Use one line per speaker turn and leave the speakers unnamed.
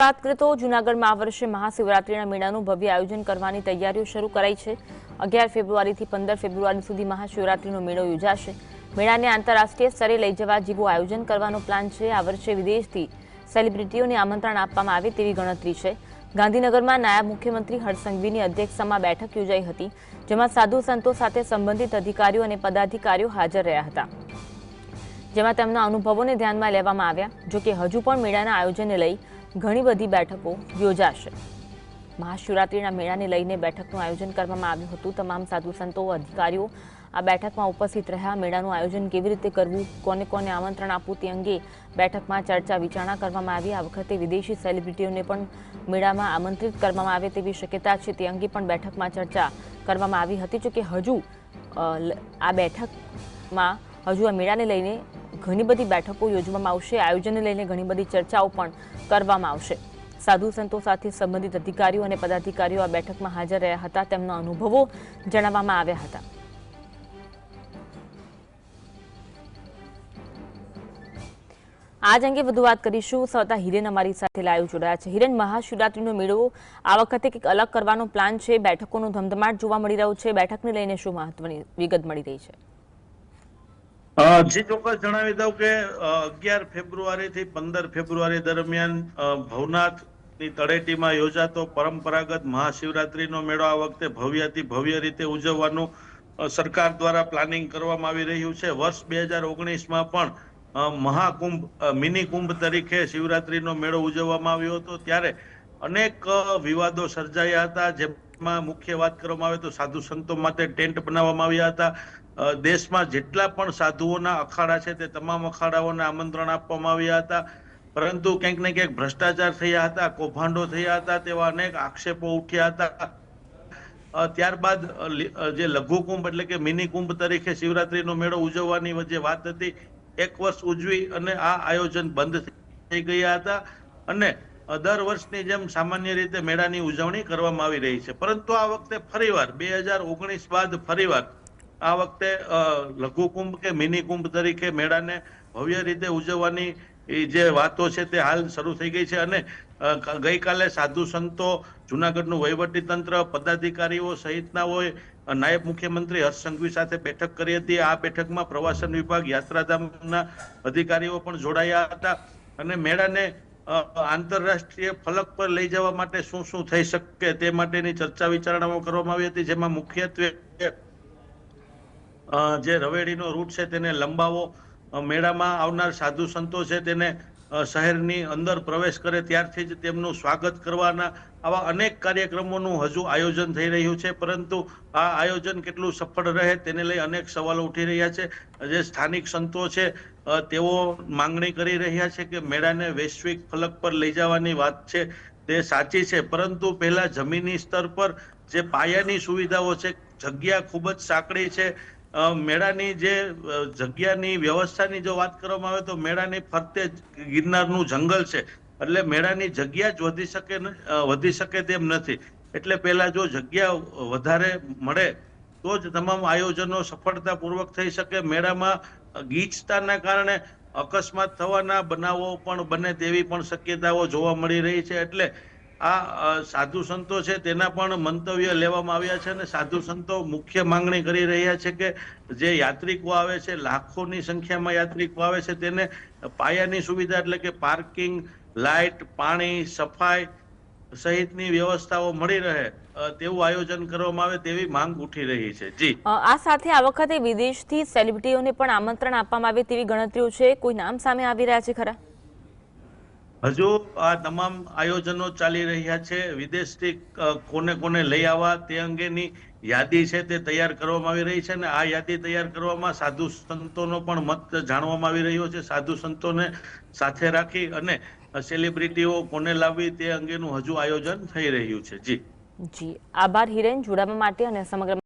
વાત કરીએ તો જૂનાગઢમાં આ વર્ષે મહાશિવરાત્રીના મેળાનું ભવ્ય આયોજન કરવાની તૈયારીઓ શરૂ કરાઈ છે। 11 ફેબ્રુઆરીથી 15 ફેબ્રુઆરી સુધી મહાશિવરાત્રીનો મેળો યોજાશે। મેળાને આંતરરાષ્ટ્રીય સ્તરે લઈ જવા જેવું આયોજન કરવાનો પ્લાન છે। આ વર્ષે વિદેશથી સેલિબ્રિટીઓને આમંત્રણ આપવામાં આવે તેવી ગણતરી છે। ગાંધીનગરમાં નાયબ મુખ્યમંત્રી હર્ષ સંઘવીની અધ્યક્ષતામાં બેઠક યોજાઈ હતી, જેમાં સાધુ સંતો સાથે સંબંધિત અધિકારીઓ અને પદાધિકારીઓ હાજર રહ્યા હતા, જેમાં તેમના અનુભવોને ધ્યાનમાં લેવામાં આવ્યા। જો કે હજુ પણ મેળાના આયોજનને લઈ ઘણી બધી બેઠકો યોજાશે। મહાશિવરાત્રીના મેળાને લઈને બેઠકનું આયોજન કરવામાં આવ્યું હતું। તમામ સાધુ સંતો અધિકારીઓ આ બેઠકમાં ઉપસ્થિત રહ્યા। મેળાનું આયોજન કેવી રીતે કરવું, કોને કોને આમંત્રણ આપવું તે અંગે બેઠકમાં ચર્ચા વિચારણા કરવામાં આવી। આ વખતે વિદેશી સેલિબ્રિટીઓને પણ મેળામાં આમંત્રિત કરવામાં આવે તેવી શક્યતા છે, તે અંગે પણ બેઠકમાં ચર્ચા કરવામાં આવી હતી। જો કે હજુ આ બેઠકમાં હજુ આ મેળાને લઈને ઘણી બધી બેઠકો યોજવામાં આવશે। આયોજનને લઈને ઘણી બધી ચર્ચાઓ પણ કરવામાં આવશે। સાધુ સંતો સાથે સંબંધિત અધિકારીઓ અને પદાધિકારીઓ આ બેઠકમાં હાજર રહ્યા હતા, તેમના અનુભવો જણાવવામાં આવ્યા હતા। આજ અંગે વધુ વાત કરીશું। સૌતા હિરેન અમારી સાથે લાઈવ જોડાયા છે। હિરેન, મહાશિવરાત્રીનો મેળો આ વખતે કંઈક અલગ કરવાનો પ્લાન છે, બેઠકોનો ધમધમાટ જોવા મળી રહ્યો છે, બેઠકને લઈને શું મહત્વની વિગત મળી રહી છે?
જી ચોક્કસ જણાવી દઉં કે 11 ફેબ્રુઆરીથી 15 ફેબ્રુઆરી દરમિયાન ભવનાથની તળેટીમાં યોજાતો પરંપરાગત મહાશિવરાત્રીનો મેળો આ વખતે ભવ્યથી ભવ્ય રીતે ઉજવવાનું સરકાર દ્વારા પ્લાનિંગ કરવામાં આવી રહ્યું છે। વર્ષ 2019માં પણ મહાકુંભ મિની કુંભ તરીકે શિવરાત્રીનો મેળો ઉજવવામાં આવ્યો હતો, ત્યારે અનેક વિવાદો સર્જાયા હતા। જેમાં મુખ્ય વાત કરવામાં આવે તો સાધુ સંતો માટે ટેન્ટ બનાવવામાં આવ્યા હતા। દેશમાં જેટલા પણ સાધુઓના અખાડા છે તે તમામ અખાડાઓને આમંત્રણ આપવામાં આવ્યા હતા, પરંતુ ક્યાંક ને ક્યાંક ભ્રષ્ટાચાર થયા હતા, કૌભાંડો થયા હતા તેવા અનેક આક્ષેપો ઉઠ્યા હતા। ત્યારબાદ જે લઘુ કુંભ એટલે કે મિની કુંભ તરીકે શિવરાત્રીનો મેળો ઉજવવાની જે વાત હતી, 1 વર્ષ ઉજવી અને આ આયોજન બંધ થઈ ગયા હતા અને દર વર્ષની જેમ સામાન્ય રીતે મેળાની ઉજવણી કરવામાં આવી રહી છે। પરંતુ આ વખતે ફરીવાર 2019 બાદ ફરીવાર આ વખતે લઘુ કુંભ કે મિની કુંભ તરીકે મેળાને ભવ્ય રીતે ઉજવવાની જે વાતો છે તે હાલ શરૂ થઈ ગઈ છે અને ગઈકાલે સાધુ સંતો, જૂનાગઢનું વહીવટી તંત્ર, પદાધિકારીઓ સહિતનાઓએ નાયબ મુખ્યમંત્રી હર્ષ સંઘવી સાથે બેઠક કરી હતી। આ બેઠકમાં પ્રવાસન વિભાગ, યાત્રાધામના અધિકારીઓ પણ જોડાયા હતા અને મેળાને આંતરરાષ્ટ્રીય ફલક પર લઈ જવા માટે શું શું થઈ શકે તે માટેની ચર્ચા વિચારણાઓ કરવામાં આવી હતી, જેમાં મુખ્યત્વે જે રવેડીનો રૂટ છે તેને લંબાવો, મેળામાં આવનાર સાધુ સંતો છે તેને શહેરની અંદર પ્રવેશ કરે ત્યારથી જ તેમનું સ્વાગત કરવાના આવા અનેક કાર્યક્રમોનું હજુ આયોજન થઈ રહ્યું છે। પરંતુ આ આયોજન કેટલું સફળ રહે તેને લઈ અનેક સવાલો ઉઠી રહ્યા છે। જે સ્થાનિક સંતો છે તેઓ માંગણી કરી રહ્યા છે કે મેળાને વૈશ્વિક ફલક પર લઈ જવાની વાત છે તે સાચી છે, પરંતુ પહેલા જમીની સ્તર પર જે પાયાની સુવિધાઓ છે, જગ્યા ખૂબ જ સાંકડી છે। મેળાની જે જગ્યાની વ્યવસ્થાની જો વાત કરવામાં આવે તો મેળાની ફરતે ગિરનારનું જંગલ છે, એટલે મેળાની જગ્યા જ વધી શકે તેમ નથી। એટલે પહેલા જો જગ્યા વધારે મળે તો જ તમામ આયોજનો સફળતાપૂર્વક થઈ શકે। મેળામાં ગીચતાના કારણે અકસ્માત થવાના બનાવો પણ બને તેવી પણ શક્યતાઓ જોવા મળી રહી છે। એટલે આ સાધુ સંતો છે તેના પણ મંતવ્ય લેવામાં આવ્યા છે અને સાધુ સંતો મુખ્ય માંગણી કરી રહ્યા છે કે જે યાત્રિકો આવે છે, લાખોની સંખ્યામાં યાત્રિકો આવે છે, તેને પાયાની સુવિધા એટલે કે પાર્કિંગ, લાઇટ, પાણી, સફાઈ સહિતની વ્યવસ્થાઓ મળી રહે તેવું આયોજન કરવામાં આવે તેવી માંગ ઉઠી રહી છે। જી,
આ સાથે આ વખતે વિદેશથી સેલિબ્રિટીઓને પણ આમંત્રણ આપવામાં આવે તેવી ગણતરીઓ છે, કોઈ નામ સામે આવી રહ્યા છે ખરા?
હજુ આ તમામ આયોજનો ચાલી રહ્યા છે। વિદેશથી કોને કોને લઈ આવવા તે અંગેની યાદી છે તે તૈયાર કરવામાં આવી રહી છે અને આ યાદી તૈયાર કરવામાં સાધુ સંતોનો પણ મત જાણવામાં આવી રહ્યો છે। સાધુ સંતોને સાથે રાખી અને સેલિબ્રિટીઓ કોને લાવવી તે અંગેનું હજુ આયોજન થઈ રહ્યું છે। જી,
આભાર હિરેન જોડાવા માટે અને સમગ્ર